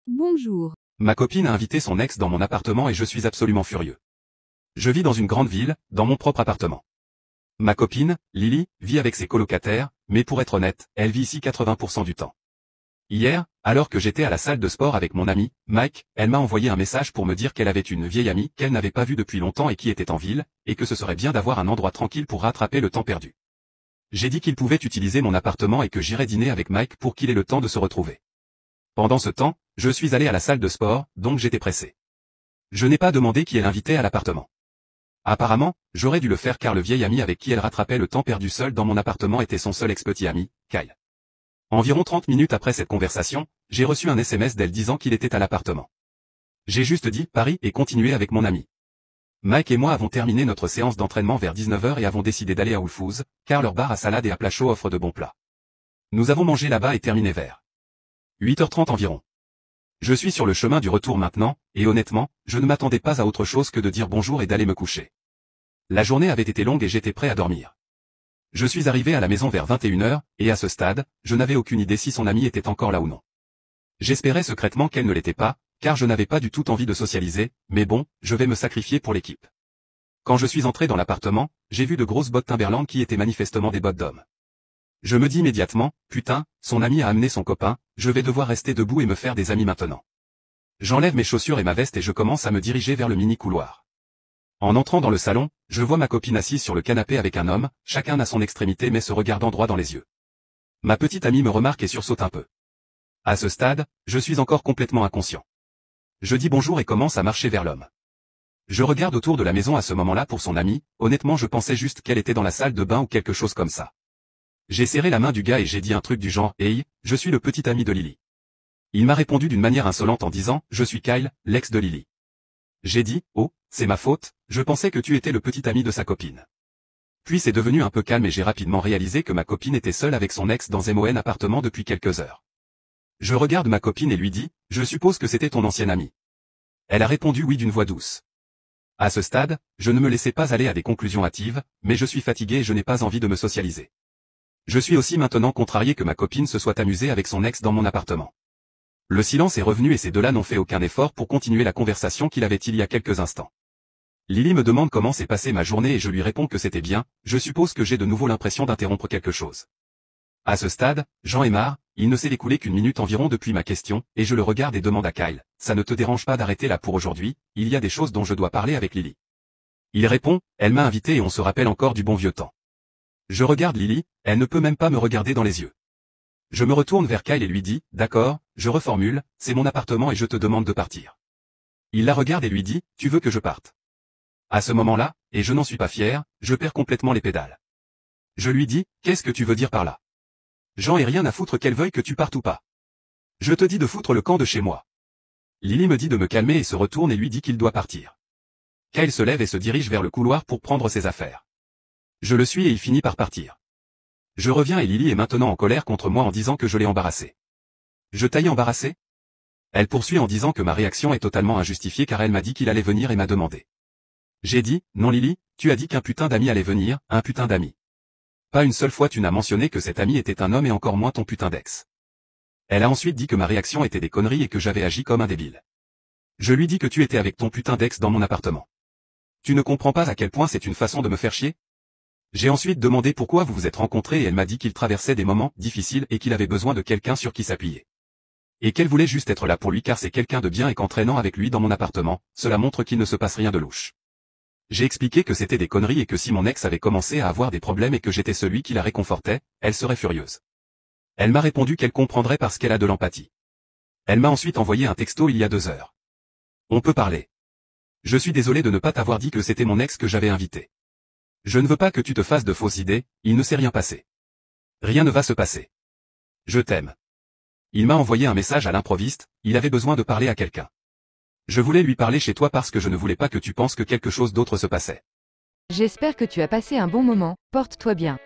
Bonjour. Ma copine a invité son ex dans mon appartement et je suis absolument furieux. Je vis dans une grande ville, dans mon propre appartement. Ma copine, Lily, vit avec ses colocataires, mais pour être honnête, elle vit ici 80% du temps. Hier, alors que j'étais à la salle de sport avec mon ami, Mike, elle m'a envoyé un message pour me dire qu'elle avait une vieille amie qu'elle n'avait pas vue depuis longtemps et qui était en ville, et que ce serait bien d'avoir un endroit tranquille pour rattraper le temps perdu. J'ai dit qu'il pouvait utiliser mon appartement et que j'irais dîner avec Mike pour qu'il ait le temps de se retrouver. Pendant ce temps, je suis allé à la salle de sport, donc j'étais pressé. Je n'ai pas demandé qui elle invitait à l'appartement. Apparemment, j'aurais dû le faire car le vieil ami avec qui elle rattrapait le temps perdu seul dans mon appartement était son seul ex-petit ami, Kyle. Environ 30 minutes après cette conversation, j'ai reçu un SMS d'elle disant qu'il était à l'appartement. J'ai juste dit « Paris » et continué avec mon ami. Mike et moi avons terminé notre séance d'entraînement vers 19h et avons décidé d'aller à Whole Foods, car leur bar à salade et à plat chaud offre de bons plats. Nous avons mangé là-bas et terminé vers 8h30 environ. Je suis sur le chemin du retour maintenant, et honnêtement, je ne m'attendais pas à autre chose que de dire bonjour et d'aller me coucher. La journée avait été longue et j'étais prêt à dormir. Je suis arrivé à la maison vers 21h, et à ce stade, je n'avais aucune idée si son amie était encore là ou non. J'espérais secrètement qu'elle ne l'était pas, car je n'avais pas du tout envie de socialiser, mais bon, je vais me sacrifier pour l'équipe. Quand je suis entré dans l'appartement, j'ai vu de grosses bottes Timberland qui étaient manifestement des bottes d'homme. Je me dis immédiatement, putain, son ami a amené son copain, je vais devoir rester debout et me faire des amis maintenant. J'enlève mes chaussures et ma veste et je commence à me diriger vers le mini-couloir. En entrant dans le salon, je vois ma copine assise sur le canapé avec un homme, chacun à son extrémité mais se regardant droit dans les yeux. Ma petite amie me remarque et sursaute un peu. À ce stade, je suis encore complètement inconscient. Je dis bonjour et commence à marcher vers l'homme. Je regarde autour de la maison à ce moment-là pour son amie, honnêtement je pensais juste qu'elle était dans la salle de bain ou quelque chose comme ça. J'ai serré la main du gars et j'ai dit un truc du genre « Hey, je suis le petit ami de Lily ». Il m'a répondu d'une manière insolente en disant « Je suis Kyle, l'ex de Lily ». J'ai dit « Oh, c'est ma faute, je pensais que tu étais le petit ami de sa copine ». Puis c'est devenu un peu calme et j'ai rapidement réalisé que ma copine était seule avec son ex dans mon appartement depuis quelques heures. Je regarde ma copine et lui dis « Je suppose que c'était ton ancienne amie ». Elle a répondu oui d'une voix douce. À ce stade, je ne me laissais pas aller à des conclusions hâtives, mais je suis fatigué et je n'ai pas envie de me socialiser. Je suis aussi maintenant contrarié que ma copine se soit amusée avec son ex dans mon appartement. Le silence est revenu et ces deux-là n'ont fait aucun effort pour continuer la conversation qu'il avait il y a quelques instants. Lily me demande comment s'est passée ma journée et je lui réponds que c'était bien, je suppose que j'ai de nouveau l'impression d'interrompre quelque chose. À ce stade, j'en ai marre, il ne s'est écoulé qu'une minute environ depuis ma question, et je le regarde et demande à Kyle, ça ne te dérange pas d'arrêter là pour aujourd'hui, il y a des choses dont je dois parler avec Lily. Il répond, elle m'a invité et on se rappelle encore du bon vieux temps. Je regarde Lily, elle ne peut même pas me regarder dans les yeux. Je me retourne vers Kyle et lui dis, d'accord, je reformule, c'est mon appartement et je te demande de partir. Il la regarde et lui dit, tu veux que je parte? À ce moment-là, et je n'en suis pas fier, je perds complètement les pédales. Je lui dis, qu'est-ce que tu veux dire par là? J'en ai rien à foutre qu'elle veuille que tu partes ou pas. Je te dis de foutre le camp de chez moi. Lily me dit de me calmer et se retourne et lui dit qu'il doit partir. Kyle se lève et se dirige vers le couloir pour prendre ses affaires. Je le suis et il finit par partir. Je reviens et Lily est maintenant en colère contre moi en disant que je l'ai embarrassée. Je t'ai embarrassé? Elle poursuit en disant que ma réaction est totalement injustifiée car elle m'a dit qu'il allait venir et m'a demandé. J'ai dit, non Lily, tu as dit qu'un putain d'ami allait venir, un putain d'ami. Pas une seule fois tu n'as mentionné que cet ami était un homme et encore moins ton putain d'ex. Elle a ensuite dit que ma réaction était des conneries et que j'avais agi comme un débile. Je lui dis que tu étais avec ton putain d'ex dans mon appartement. Tu ne comprends pas à quel point c'est une façon de me faire chier? J'ai ensuite demandé pourquoi vous vous êtes rencontrés et elle m'a dit qu'il traversait des moments difficiles et qu'il avait besoin de quelqu'un sur qui s'appuyer. Et qu'elle voulait juste être là pour lui car c'est quelqu'un de bien et qu'en traînant avec lui dans mon appartement, cela montre qu'il ne se passe rien de louche. J'ai expliqué que c'était des conneries et que si mon ex avait commencé à avoir des problèmes et que j'étais celui qui la réconfortait, elle serait furieuse. Elle m'a répondu qu'elle comprendrait parce qu'elle a de l'empathie. Elle m'a ensuite envoyé un texto il y a 2 heures. On peut parler. Je suis désolé de ne pas t'avoir dit que c'était mon ex que j'avais invité. Je ne veux pas que tu te fasses de fausses idées, il ne s'est rien passé. Rien ne va se passer. Je t'aime. Il m'a envoyé un message à l'improviste, il avait besoin de parler à quelqu'un. Je voulais lui parler chez toi parce que je ne voulais pas que tu penses que quelque chose d'autre se passait. J'espère que tu as passé un bon moment, porte-toi bien.